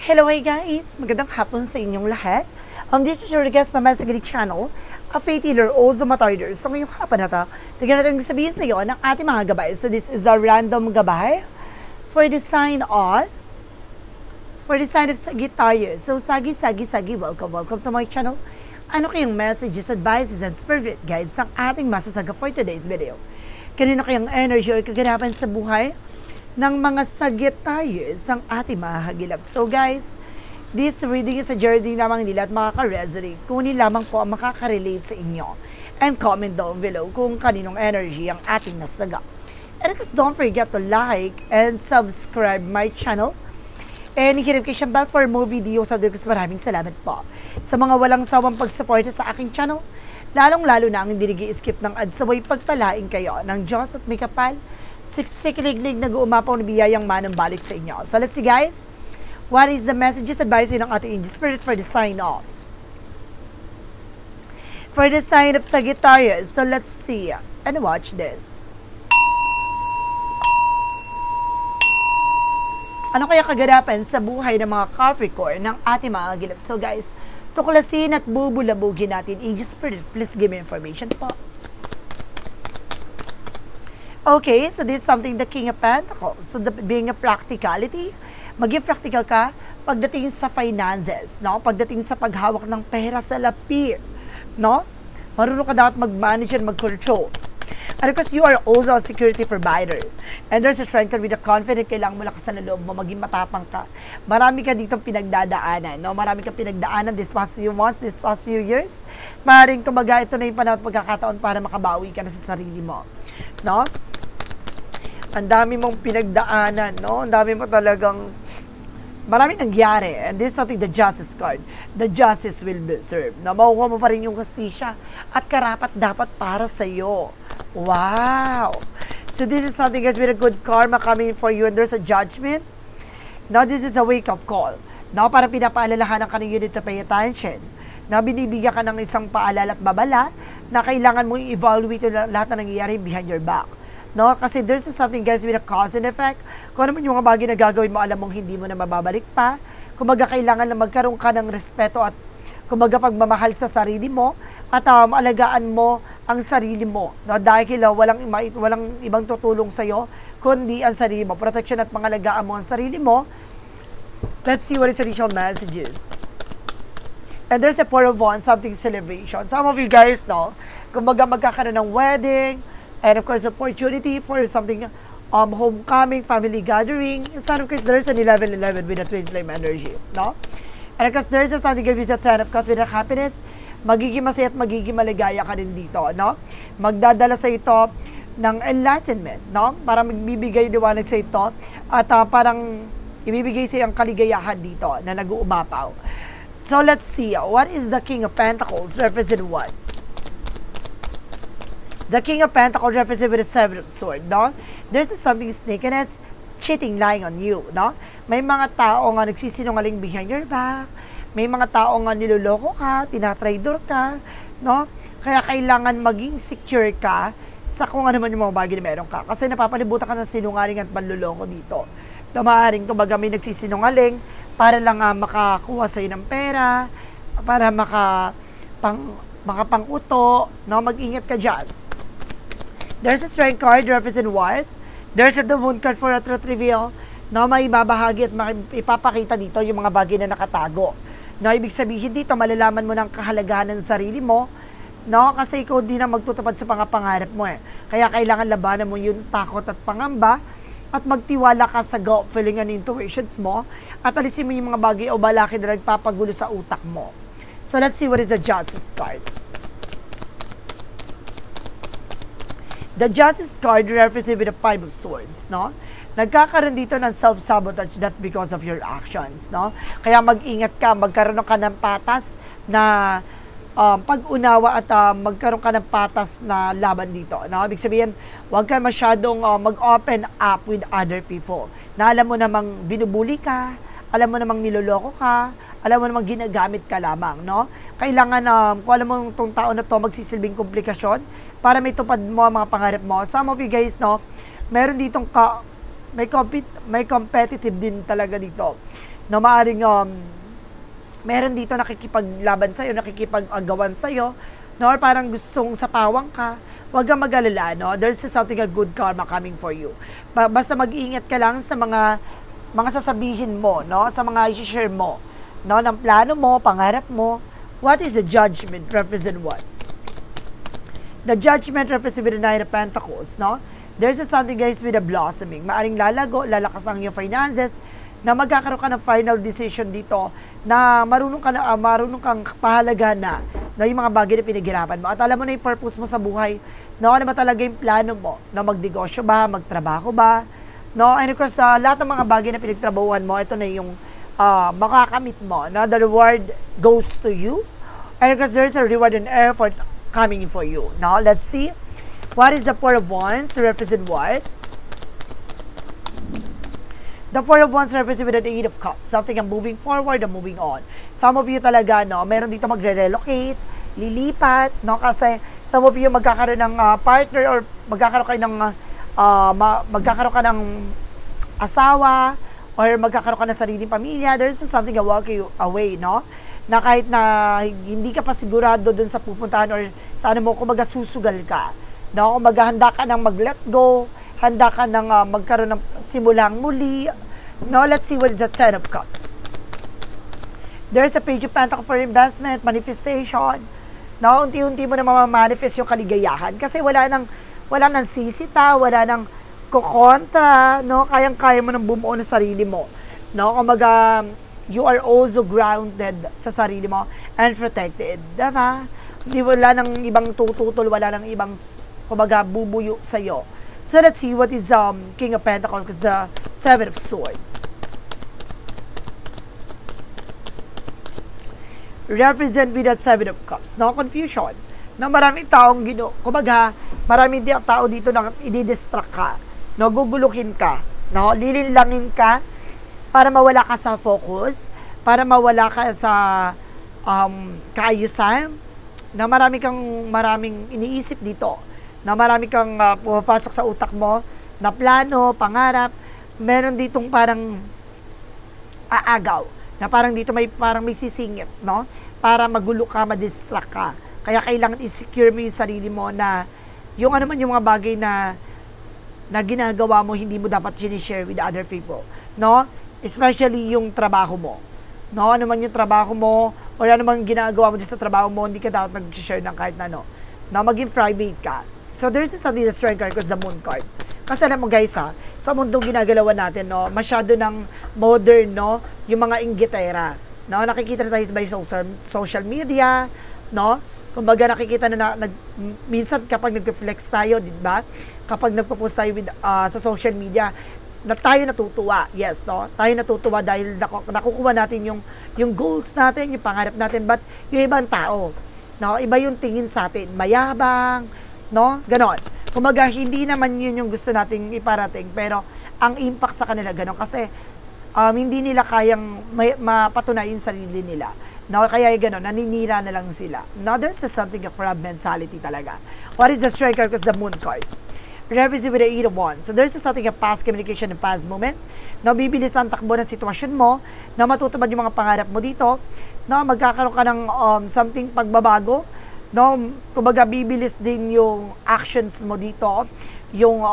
Hello, hey guys! Magandang hapon sa inyong lahat. This is your guest, Mama Sagari Channel, a faith healer, also matarder. So ngayong hapon na ito, tignan natin sabihin sa iyo ng ating mga gabay. So this is a random gabay for the sign of Sagittarius. So Sagi, welcome sa my channel. Ano kayong messages, advices, and spirit guides ang ating masasaga for today's video? Kanino kayang energy o kaganapan sa buhay ng mga Sagittarius ang ating mahagilap. So guys, this reading is a journey lamang nila at makaka-resonate. Kunin lamang po ang makaka-relate sa inyo. And comment down below kung kaninong energy ang ating nasaga. And of don't forget to like and subscribe my channel. And i-notification bell for more videos. Maraming salamat po sa mga walang sawang pag-support sa aking channel. Lalong-lalo na ang hindi nag-i-skip ng ads, sabay pagpalain kayo ng Diyos at may kapal siksik-liglig nag-uumapaw na biyayang manang balik sa inyo. So let's see guys, what is the messages advice ng ating angel spirit for the sign of Sagittarius. So let's see and watch this. Ano kaya kaganapan sa buhay ng mga Capricorn ng ating mga gilap? So guys, tuklasin at bubulabugin natin. Angel spirit, please give me information po. Okay, so this is something the King of Pentacles. So being a practicality, maging practical ka pagdating sa finances, no? Pagdating sa paghawak ng pera sa lapi, no? Marunong ka dapat mag-manage and mag-control. And because you are also a security provider. And there's a strength with a confident, kailangan mo lakas na loob mo, maging matapang ka. Marami ka dito pinagdadaanan, no? Marami ka pinagdaanan this past few months, this past few years. Maaaring kumaga, ito na yung panahon at pagkakataon para makabawi ka na sa sarili mo, no? Ang dami mong pinagdaanan, no? Ang dami mo talagang, maraming nangyari. And this is something, the justice card. The justice will be served. Na makukuha mo pa rin yung justisya at karapat dapat para sa'yo. Wow! So this is something guys with a good karma coming for you and there's a judgment. Now this is a wake-up call. Now para pinapaalalahanan ka ng you need to pay attention. Na binibigyan ka ng isang paalala at babala na kailangan mong i-evaluate lahat na nangyayari behind your back. No, kasi there's something guys with a cause and effect. Kung ano man yung mga bagay na gagawin mo, alam mong hindi mo na mababalik pa. Kumaga kailangan na magkaroon ka ng respeto at kumaga pagmamahal sa sarili mo at alagaan mo ang sarili mo. No, dahil walang ibang tutulong sa'yo kundi ang sarili mo. Protection at pangalagaan mo ang sarili mo. Let's see what is the initial messages. And there's a Four of Wands, something celebration. Some of you guys, no, kumaga magkakaroon ng wedding, and of course, opportunity for something, homecoming, family gathering. Instead of course, there's an 11-11 with a twin flame energy, no? And of course, there's a something with a 10 of cups with a happiness. Magiging masaya at magiging maligaya ka din dito, no? Magdadala sa ito ng enlightenment, no? Para magbibigay liwanag sa ito at parang ibibigay sa ang kaligayahan dito na nag-uumapaw. So let's see, what is the King of Pentacles represent what? The King of Pentacles represents with a Seven of Swords, no? There's something sneakiness, cheating, lying on you, no? May mga tao nga nagsisinungaling behind your back. May mga tao nga niloloko ka, tinatraidor ka, no? Kaya kailangan maging secure ka sa kung ano man yung mga bagay na meron ka. Kasi napapalibutan ka ng sinungaling at panluloko dito. Na maaaring kumbaga may nagsisinungaling para lang makakuha sa'yo ng pera, para makapang-uto, no? Mag-ingat ka dyan. There's a strength card, represent what? There's a the moon card for a truth reveal. No, may ibabahagi at ipapakita dito yung mga bagay na nakatago. No, ibig sabihin dito, malalaman mo ng kahalagahan ng sarili mo. No, kasi ikaw din ang magtutupad sa pangarap mo eh. Kaya kailangan labanan mo yung takot at pangamba at magtiwala ka sa gut feeling and intuitions mo at alisin mo yung mga bagay o balaki na nagpapagulo sa utak mo. So let's see what is the Justice card. The Justice card represents with the Five of Swords, no? Nagkakaroon dito ng self-sabotage that because of your actions, no? Kaya mag-ingat ka, magkaroon ka ng patas na pag-unawa at magkaroon ka ng patas na laban dito, no? Ibig sabihin, huwag ka masyadong mag-open up with other people. Na alam mo namang binubuli ka, alam mo namang niloloko ka, alam mo namang ginagamit ka lamang, no? Kailangan, kung alam mo itong tao na to magsisilbing komplikasyon, para may tupad mo ang mga pangarap mo. Some of you guys, no, meron ditong may competitive din talaga dito. no, maaring meron dito nakikipaglaban sa'yo, nakikipag-agawan sa'yo, no, or parang gustong sapawang ka, huwag kang mag-alala, no, there's something a good karma coming for you. Basta mag-iingat ka lang sa mga sasabihin mo, no, sa mga i-share mo, no, ng plano mo, pangarap mo. What is the Judgment? Represent what? The Judgment represents with the Nine of Pentacles, no? There's something, guys, with a blossoming. Maaring lalago, lalakas ang iyong finances, na magkakaroon ka ng final decision dito, na marunong kang pahalagahan na yung mga bagay na pinaghirapan mo. At alam mo na yung purpose mo sa buhay, no? Ano ba talaga yung plano mo? Na magnegosyo ba? Magtrabaho ba? No? And of course, lahat ng mga bagay na pinagtrabahuan mo, ito na yung makakamit mo. No? The reward goes to you. And of course, there's a reward and effort coming for you. Now, let's see. What is the Four of Wands? Represent what? The Four of Wands represent with the Eight of Cups. Something I'm moving forward, I'm moving on. Some of you talaga, no, meron dito magre-relocate, lilipat, no, kasi some of you magkakaroon ng partner or magkakaroon kayo ng magkakaroon ka ng asawa or magkakaroon ka ng sariling pamilya. There's something that walk you away, no? Na kahit na hindi ka pa sigurado dun sa pupuntahan or sa ano mo, kumbaga susugal ka. No? Kumbaga handa ka ng mag-let go, handa ka ng magkaroon ng simulang muli. No, let's see what is the Ten of Cups. There's a Page of Pentacles for investment, manifestation. No, unti-unti mo na mamamanifest yung kaligayahan kasi wala nang sisita, wala nang kukontra, no? Kayang-kaya mo nang bumuo ng sarili mo. No, kumbaga you are also grounded sa sarili mo and protected, diba? Hindi wala nang ibang tututol, wala nang ibang kumbaga bubuyo sa'yo. So let's see what is King of Pentacles, because the Seven of Swords. Represent with that Seven of Cups. No confusion. No, maraming taong kumbaga, maraming tao dito na i-distract ka. No, guguluhin ka. No, lilinlangin ka para mawala ka sa focus, para mawala ka sa kaayusan. Na maraming iniisip dito. Na marami kang pumapasok sa utak mo na plano, pangarap, meron ditong parang aagaw, na parang dito parang may sisingit, no? Para magulo ka, madistract ka. Kaya kailangan i-secure mo yung sarili mo na yung ano man yung mga bagay na ginagawa mo, hindi mo dapat sinishare with other people, no? Especially yung trabaho mo. No? Ano man yung trabaho mo, o ano man ginagawa mo sa trabaho mo, hindi ka dapat mag-share ng kahit na ano. Na maging private ka. So there's something that's strength card because the Moon card. Kasi alam mo guys sa mundong ginagalawan natin, no, masyado ng modern, no, yung mga inggitera. No, nakikita na tayo by social media, no? Kumbaga nakikita na minsan kapag nag-flex tayo, di ba? Kapag nagpo-post tayo sa social media, na tayo natutuwa. Yes, no? Tayo natutuwa dahil nakukuha natin yung goals natin, yung pangarap natin, but yung ibang tao, no, iba yung tingin sa atin, mayabang, no? Ganon. Kumaga, hindi naman yun yung gusto nating iparating, pero ang impact sa kanila ganon kasi hindi nila kayang mapatunayan yung sarili nila. No? Kaya ganon, naninira na lang sila. Now, there's something a crab mentality talaga. What is the strength card? Because the Moon card. Represent with the Eight of Wands. So, there's something a past communication and past moment. No, bibilis ang takbo ng sitwasyon mo, na matutupad yung mga pangarap mo dito. No, magkakaroon ka ng something pagbabago. No, kumbaga bibilis din yung actions mo dito, yung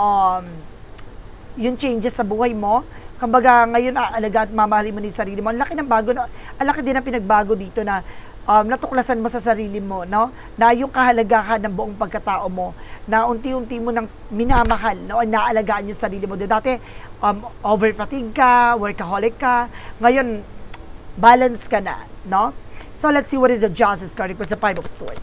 changes sa buhay mo. Kumbaga ngayon aalaga at mamahalin mo ni sarili mo. Ang laki ng bago, ang laki din ng pinagbago dito na natuklasan mo sa sarili mo, no? Na yung kahalagahan ng buong pagkatao mo, na unti-unti mo nang minamahal, no? Naalagaan yung sarili mo. Dati overfatigue ka, workaholic ka. Ngayon balance ka na, no? So let's see what is the Justice card because the Five of Swords.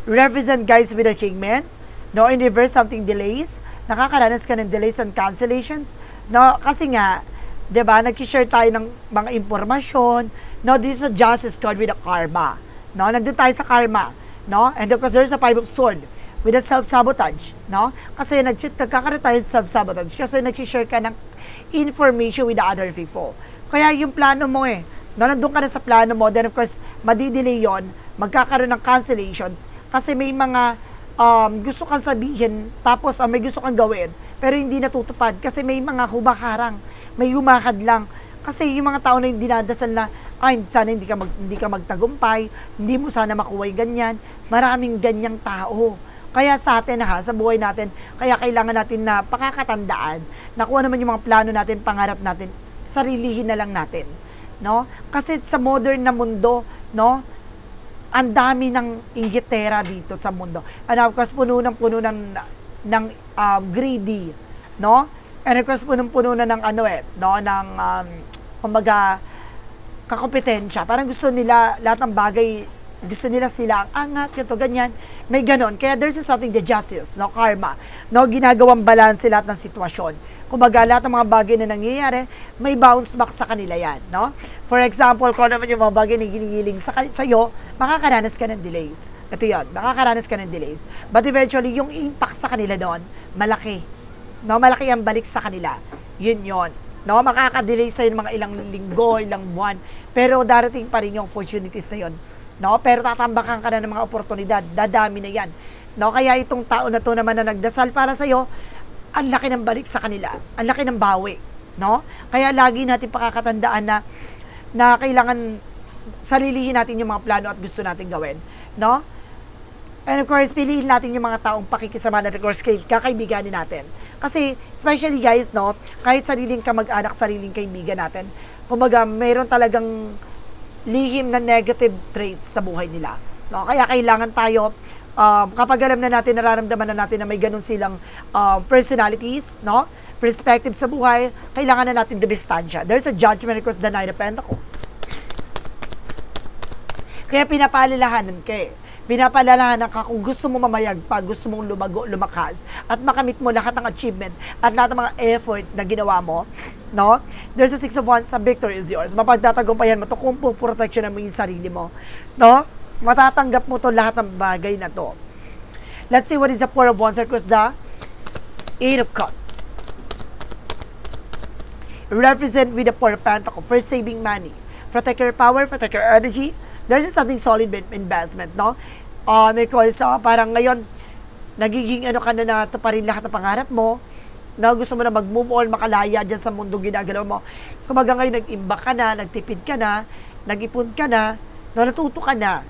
Represent guys with a Kingman. No, in reverse something delays. Nakakaranas ka ng delays and cancellations. No, kasi nga, 'di ba, nag-share tayo ng mga impormasyon. No, this is a Justice card with a karma. No, nandun tayo sa karma, no? And of course there's a Five of Swords with a self-sabotage, no? Kasi nagkakaroon tayo ng self-sabotage kasi nag-share ka ng information with the other people. Kaya yung plano mo no, nandun ka na sa plano mo, then of course, madidelay yon, magkakaroon ng cancellations kasi may mga gusto kang sabihin, tapos may gusto kang gawin, pero hindi natutupad kasi may mga humaharang, may humakad lang. Kasi yung mga tao na yung dinadasal na, ay, sana hindi ka magtagumpay, hindi mo sana makuha yung ganyan. Maraming ganyang tao. Kaya sa atin sa buhay natin, kaya kailangan natin na pakakatandaan na kung ano naman yung mga plano natin, pangarap natin, sarilihin na lang natin. No? Kasi sa modern na mundo, no, ang dami ng inggitera dito sa mundo. And of course, puno ng greedy, no? And of course, puno na ng kumbaga, kakompetensya. Parang gusto nila lahat ng bagay, gusto nila sila ang angat, ganito, ganyan. May ganon. Kaya there's something, the justice, no, karma, no, ginagawang balance lahat ng sitwasyon. Kumbaga, lahat ng mga bagay na nangyayari, may bounce back sa kanila yan, no? For example, kung naman yung mga bagay na ginigiling sa'yo, makakaranas ka ng delays. Ito yun, makakaranas ka ng delays. But eventually, yung impact sa kanila doon, malaki. No? Malaki ang balik sa kanila. Yun. No? Makaka-delay sa'yo ng mga ilang linggo, ilang buwan. Pero darating pa rin yung opportunities na yun. No? Pero tatambakan ka na ng mga oportunidad. Dadami na yan. No? Kaya itong tao na to naman na nagdasal para sa'yo, ang laki ng balik sa kanila. Ang laki ng bawi. No? Kaya lagi natin pakakatandaan na kailangan sarilihin natin yung mga plano at gusto natin gawin. No? And of course, piliin natin yung mga taong pakikisama natin, of course, kakaibiganin natin. Kasi, especially guys, no, kahit sariling kamag-anak, sariling kaibigan natin, kumbaga, mayroon talagang lihim na negative traits sa buhay nila. No? Kaya kailangan tayo, kapag alam na natin, nararamdaman na natin na may ganun silang personalities, no, perspective sa buhay, kailangan na natin dumistansya. There's a judgment across the Nine of Pentacles. Kaya pinapaalalahanan pinapalalahanan ka kung gusto mo mamayagpag, gusto mong lumakas, at makamit mo lahat ng achievement at lahat ng mga effort na ginawa mo, no? There's a Six of Wands, a victory is yours. Mapagtatagumpayan mo to kung protection mo yung sarili mo, no? Matatanggap mo to lahat ng bagay na to. Let's see what is the Four of Wands across the Eight of Cups. Represent with the Four of Pentacles, first saving money. Protect your power, protect your energy. There's something solid investment, no? Because parang ngayon, nagiging ka na pa rin lahat ng pangarap mo, na gusto mo na mag-move on, makalaya dyan sa mundo ginagalaw mo. Kumaga ngayon, nag-imbak ka na, nagtipid ka na, nag-ipon ka na, natuto ka na,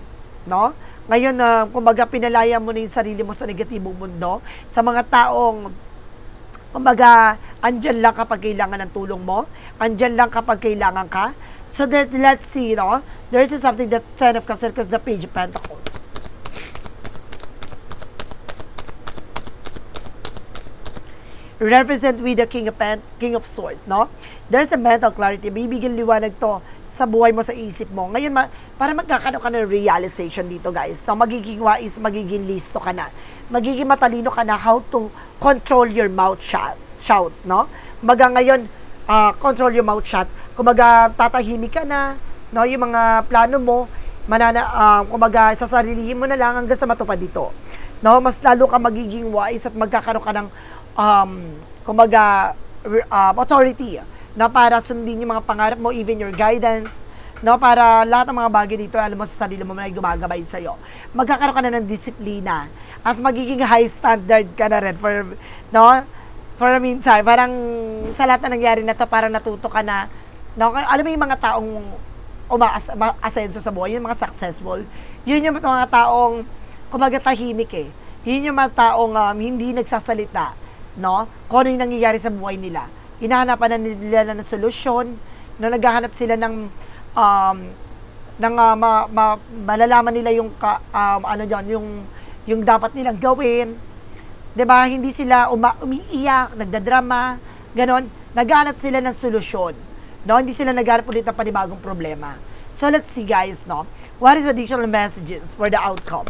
no? Ngayon, kumbaga, pinalaya mo na yung sarili mo sa negatibong mundo, sa mga taong, kumbaga, andyan lang kapag kailangan ng tulong mo, andyan lang kapag kailangan ka. So that, let's see, no? There's something that Ten of Cups because the Page of Pentacles. Represent with the King of Swords, no? There's a mental clarity. Bibigyan liwanag to sa buhay mo, sa isip mo. Ngayon, para magkakaroon ka ng realization dito, guys, no? Magiging wise, magiging listo ka na. Magiging matalino ka na how to control your mouth shout, no? Ngayon, control your mouth shut. Kumaga, tatahimik ka na, no? Yung mga plano mo, kumaga, sasarilihin mo na lang hanggang sa matupad dito. No? Mas lalo ka magiging wise at magkakaroon ka ng, kumaga, authority na para sundin yung mga pangarap mo, even your guidance, no? Para lahat ng mga bagay dito, alam mo sa sarili mo, may gumagabay sa'yo. Magkakaroon ka na ng disiplina at magiging high standard ka na rin no? For a meantime, parang sa lahat na nangyari na to, parang natuto ka na, no? Alam mo yung mga taong asenso sa buhay, yung mga successful, yun yung mga taong kumaga tahimik Yun yung mga taong hindi nagsasalita, no? Kung ano yung nangyayari sa buhay nila. Hinahanapan na nila ng solusyon, no? Naghahanap sila ng malalaman nila yung yung dapat nilang gawin. 'Di ba? Hindi sila umiiyak, nagdadrama, ganon. Naghahanap sila ng solusyon. No, hindi sila naghahanap ulit ng panibagong problema. So let's see, guys, no. What is additional messages for the outcome?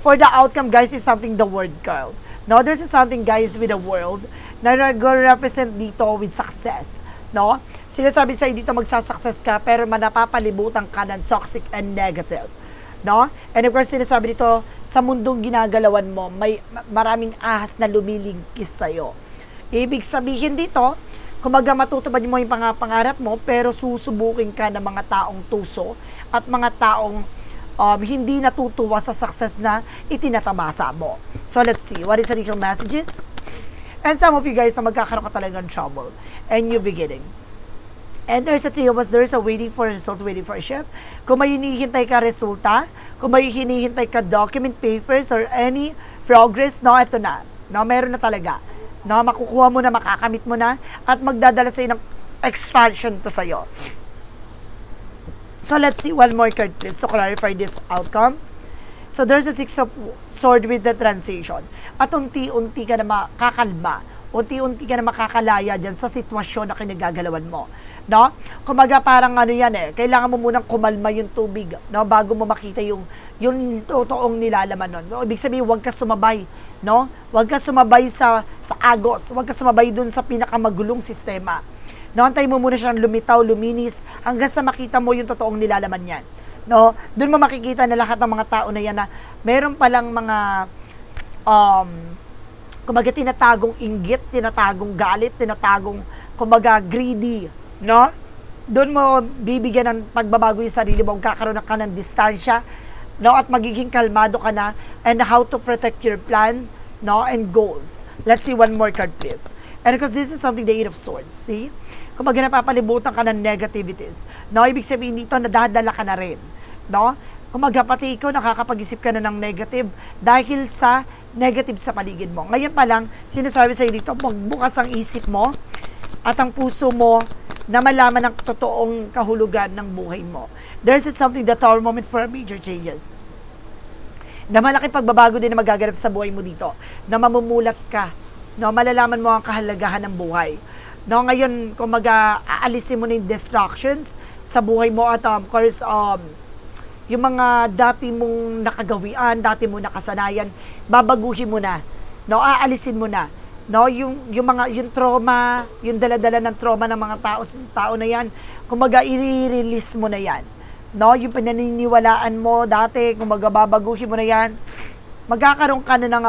For the outcome, guys, is something the word girl. No, there's something, guys, with the world na represent dito with success. No? Sinasabi sa'yo dito magsasuccess ka pero manapapalibutan ka ng toxic and negative. No? And of course, sinasabi dito sa mundong ginagalawan mo, may maraming ahas na lumilingkis sa'yo. Ibig sabihin dito, kumaga matutupad mo yung pangarap mo, pero susubukin ka ng mga taong tuso at mga taong hindi natutuwa sa success na itinatamasa mo. So let's see, what is additional messages? And some of you guys na magkakaroon ka talaga ng trouble. And new beginning. And there's a three of us, there's a waiting for a result, waiting for a shift. Kung may hinihintay ka resulta, kung may hinihintay ka document, papers, or any progress, no, ito na. No, meron na talaga. No, makukuha mo na, makakamit mo na, at magdadala sa'yo ng expansion to sa'yo. So let's see one more card please to clarify this outcome. So there's a Six of Swords with the transition. At unti-unti ka na makakalma. Unti-unti ka na makakalaya dyan sa sitwasyon na kinagagalawan mo. No? Kumaga parang ano yan kailangan mo munang kumalma yung tubig, no? Bago mo makita yung totoong nilalaman nun. No? Ibig sabihin, huwag ka sumabay. No? Huwag ka sumabay sa agos. Huwag ka sumabay dun sa pinakamagulong sistema. No, antay mo muna siyang lumitaw, luminis, hanggang sa makita mo yung totoong nilalaman niyan. No? Doon mo makikita na lahat ng mga tao na yan na meron palang mga kumbaga tinatagong inggit, tinatagong galit, tinatagong kumbaga greedy, no? Doon mo bibigyan ng pagbabago yung sarili mo, kakaroon ka ng distansya, no? At magiging kalmado ka na, and how to protect your plan, no? And goals. Let's see one more card please. And because this is something, the Eight of Swords, see? Kumbaga napapalibutan ka ng negativities. No, ibig sabihin dito, nadadala ka na rin. No? Kumbaga pati ikaw, nakakapag-isip ka na ng negative dahil sa negative sa paligid mo. Ngayon pa lang, sinasabi sa'yo dito, magbukas ang isip mo at ang puso mo na malaman ang totoong kahulugan ng buhay mo. There's something, the Tower moment for major changes. Na malaki pagbabago din na magaganap sa buhay mo dito. Na mamumulat ka. No, malalaman mo ang kahalagahan ng buhay. No, ngayon, kung aalisin mo na yung distractions sa buhay mo at of course, yung mga dati mong nakagawian, dati mong nakasanayan, babaguhin mo na. No, aalisin mo na. No, yung trauma, yung dala-dala ng trauma ng mga tao na yan, kumbaga i-release mo na yan. No, yung pinaniniwalaan mo dati, kumbaga babaguhin mo na yan. Magkakaroon ka na ng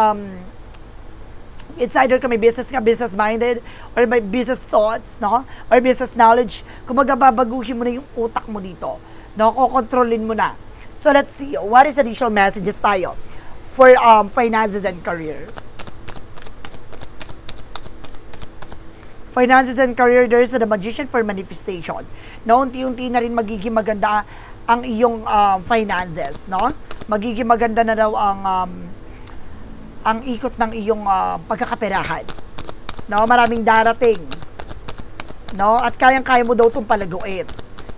it's either ka may business ka, business-minded, or may business thoughts, no? Or business knowledge. Kung babaguhin mo na yung utak mo dito, no? Kukontrolin mo na. So, let's see. What is additional messages tayo for finances and career? Finances and career, there's the Magician for manifestation. No? Unti-unti na rin magiging maganda ang iyong finances, no? Magiging maganda na daw ang ikot ng iyong pagkakaperahan. No, maraming darating. No, at kayang-kaya mo daw itong palaguin.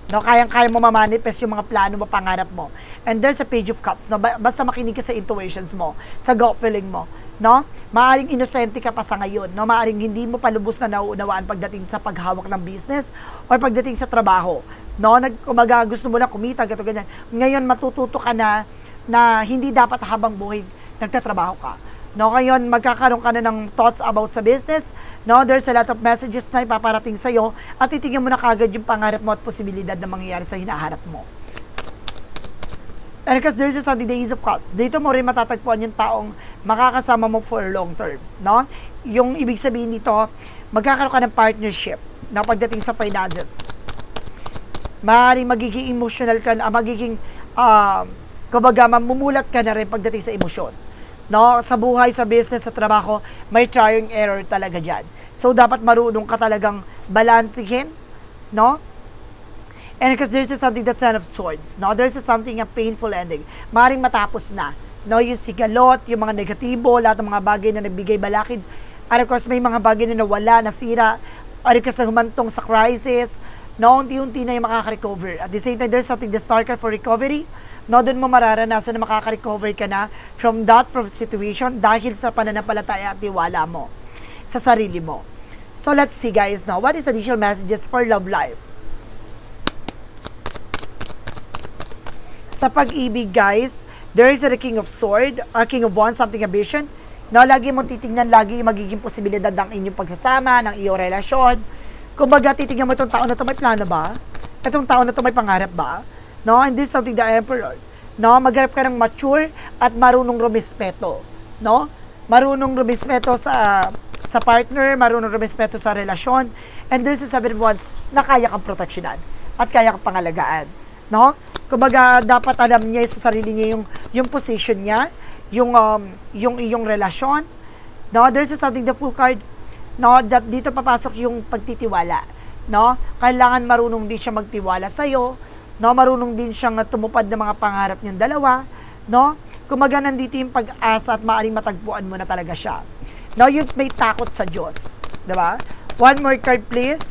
No, kayang-kaya mo mamanifest yung mga plano mo, pangarap mo. And there's a Page of Cups. No, basta makinig ka sa intuitions mo, sa gut feeling mo. No, maaring inosente ka pa sa ngayon. No, maaring hindi mo palubos na nauunawaan pagdating sa paghawak ng business or pagdating sa trabaho. No, kumaga gusto mo na kumita, gato ganyan. Ngayon matututo ka na hindi dapat habang buhay nagtatrabaho ka. No, ngayon magkakaroon ka na ng thoughts about sa business. No, there's a lot of messages na ipaparating sa iyo at titingnan mo na kagad yung pangarap mo at posibilidad na mangyayari sa hinaharap mo. And because there's something, the Ace of Cups, dito mo rin matatagpuan yung taong makakasama mo for long term. No, yung ibig sabihin dito, magkakaroon ka ng partnership na pagdating sa finances. Maaaring magiging emotional ka na, magiging kumbaga mamumulat ka na rin pagdating sa emosyon. No, sa buhay, sa business, sa trabaho, may trial and error talaga dyan. So, dapat marunong ka talagang balansihin, no? And because there's something, that's Ten of Swords, no? There's something, a painful ending. Maring matapos na, no? Yung sigalot, yung mga negatibo, lahat ng mga bagay na nagbigay balakid. And of course, may mga bagay na nawala, nasira, or because na humantong sa crisis, no? Unti-unti na yung makaka-recover. At the same time, there's something, the star card for recovery. No, doon mo mararanasan na makaka-recover ka na from situation dahil sa pananampalataya at tiwala mo sa sarili mo. So, let's see guys now, what is additional messages for love life? Sa pag-ibig guys, there is the King of Sword, King of Wands, something ambition. No, lagi mong titingnan, lagi magiging posibilidad ng inyong pagsasama, ng iyong relasyon. Kung baga, titingnan mo itong taon na ito, may plano ba? Itong taon na ito, may pangarap ba? No, and this is something, the Emperor. No, maghanap ka ng mature at marunong rumispeto. No? Marunong rumispeto sa partner, marunong rumispeto sa relasyon. And there's a Seven of Wands na kaya kang proteksyonan at kaya kang pangalagaan. No? Kumbaga, dapat alam niya sa sarili niya yung position niya, yung iyong relasyon. No, there's something, the Fool card, no, that dito papasok yung pagtitiwala. No, kailangan marunong din siya magtiwala sa iyo, no, marunong din siyang tumupad ng mga pangarap niyong dalawa, no. Kumbaga, nandito yung pag-asa at maaaring matagpuan mo na talaga siya. No, yung may takot sa Diyos, 'di ba? One more card, please.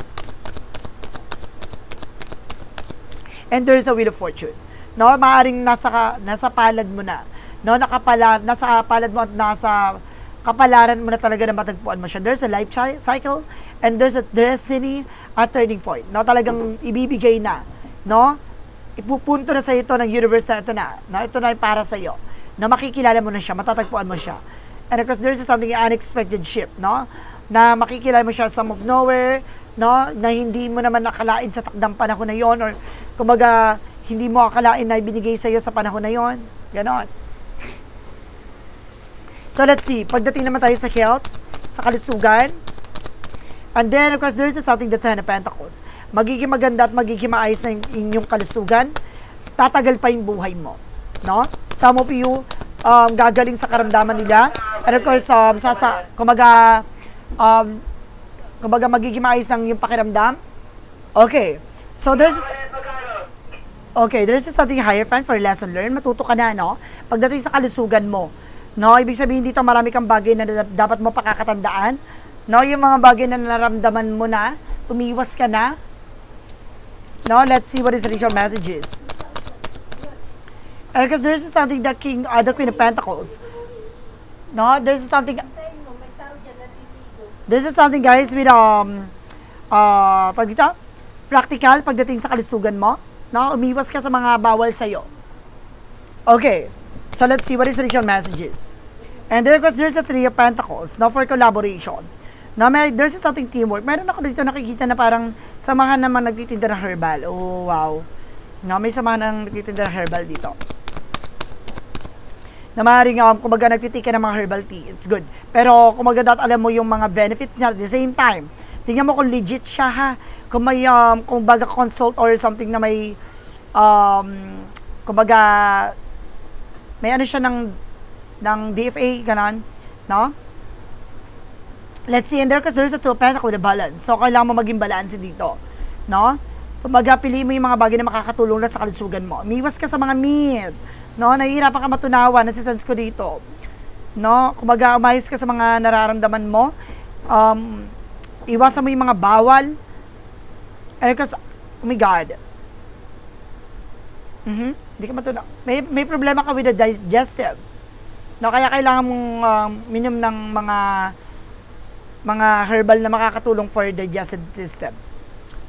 And there's a Wheel of Fortune. No, maaaring nasa palad mo na. No, nasa palad mo at nasa kapalaran mo na talaga na matagpuan mo siya. There's a life cycle and there's a destiny at turning point. No, talagang ibibigay na. No, ipupunto na sa ito ng universe na ito na. No, ito na para sa iyo. Na makikilala mo na siya, matatagpuan mo siya. And of course, there's something unexpected ship, no? Na makikilala mo siya some of nowhere, no, na hindi mo naman nakalain sa takdang panahon na yon, or kumbaga hindi mo akalain na ibinigay sa iyo sa panahon na yon. Ganon. So let's see, pagdating naman tayo sa health, sa kalusugan, and then of course there's something, the Ten of Pentacles. Magiging maganda at magiging maayos na yung inyong kalusugan, tatagal pa yung buhay mo, no? Some of you gagaling sa karamdaman nila, and of course kumbaga magiging maayos ng yung pakiramdam. Okay. So there's something higher friend for lesson learned. Matuto ka na, no? Pagdating sa kalusugan mo, no? Ibig sabihin dito, marami kang bagay na dapat mo pakakatandaan, no? Yung mga bagay na naramdaman mo na, umiwas ka na. No? Let's see what is the initial messages. Because there's something, the Queen of Pentacles. No? There's something guys with practical pagdating sa kalusugan mo, no? Umiwas ka sa mga bawal sa iyo. Okay. So let's see what is the initial messages. And there goes, there's a Three of Pentacles, no, for collaboration. No, there's something teamwork. Meron ako dito nakikita na parang samahan naman nagtitinda ng herbal. Oh, wow. No, may samahan ng nagtitinda ng herbal dito. Na maaaring kumbaga nagtitika ng mga herbal tea, it's good. Pero kumbaga alam mo yung mga benefits niya at the same time. Tingnan mo kung legit siya, ha. Kung may kumbaga consult or something na may kumbaga may ano siya ng DFA ganon, no? Let's see, and there because there's a Two of Pentacles with a balance. So kailangan mo maging balance dito, no? Kumbaga pili mo yung mga bagay na makakatulong na sa kalusugan mo. Umiwas ka sa mga myth. No, nahihirapan ka matunawan, nasisense ko dito. No, kumbaga umayos ka sa mga nararamdaman mo. Iwasan mo yung mga bawal. And because, oh my God. Hindi ka matunaw. May problema ka with the digestive. No, kaya kailangan mong minum ng mga herbal na makakatulong for digestive system.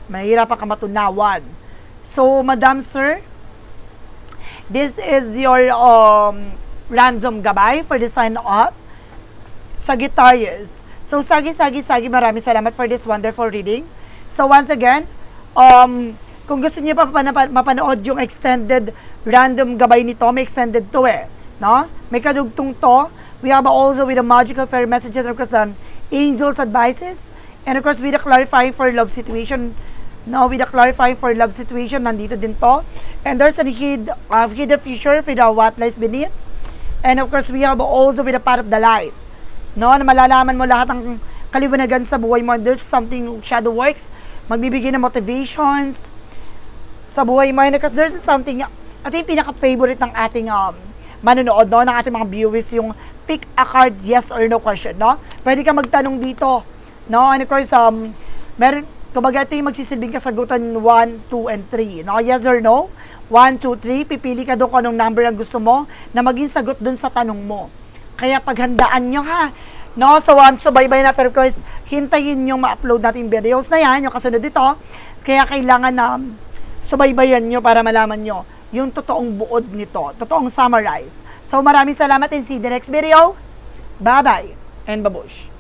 Mahihirapan ka matunawan. So, Madam Sir, this is your random gabay for the sign of Sagittarius. So, Sagi, maraming salamat for this wonderful reading. So, once again, kung gusto niyo pa mapanood yung extended random gabay nito, may extended to no? May kadugtong to. We have also with the magical fairy messages, of course, angels advices, and of course, with the clarifying for love situation. No, with the clarifying for love situation, nandito din to. And there's a hidden future for the what lies beneath. And of course, we have also with the path of the light. No, na malalaman mo lahat ng kaliwanagan sa buhay mo. There's something shadow works, magbibigay ng motivations sa buhay mo. And because there's something, ito yung pinaka-favorite ng ating manonood, no, ng ating mga viewers, yung pick a card, yes or no question, no? Pwede ka magtanong dito, no? And of course, meron, kumbaga ito yung magsisilbing kasagutan 1, 2, and 3. No? Yes or no? 1, 2, 3. Pipili ka doon kung anong number ang gusto mo na maging sagot doon sa tanong mo. Kaya paghandaan nyo, ha. No? So, bye-bye natin. Of course, hintayin yung ma-upload natin videos na yan, yung kasunod dito. Kaya kailangan na subaybayan nyo para malaman nyo yung totoong buod nito, totoong summarize. So, maraming salamat and see you in the next video. Bye-bye and babush.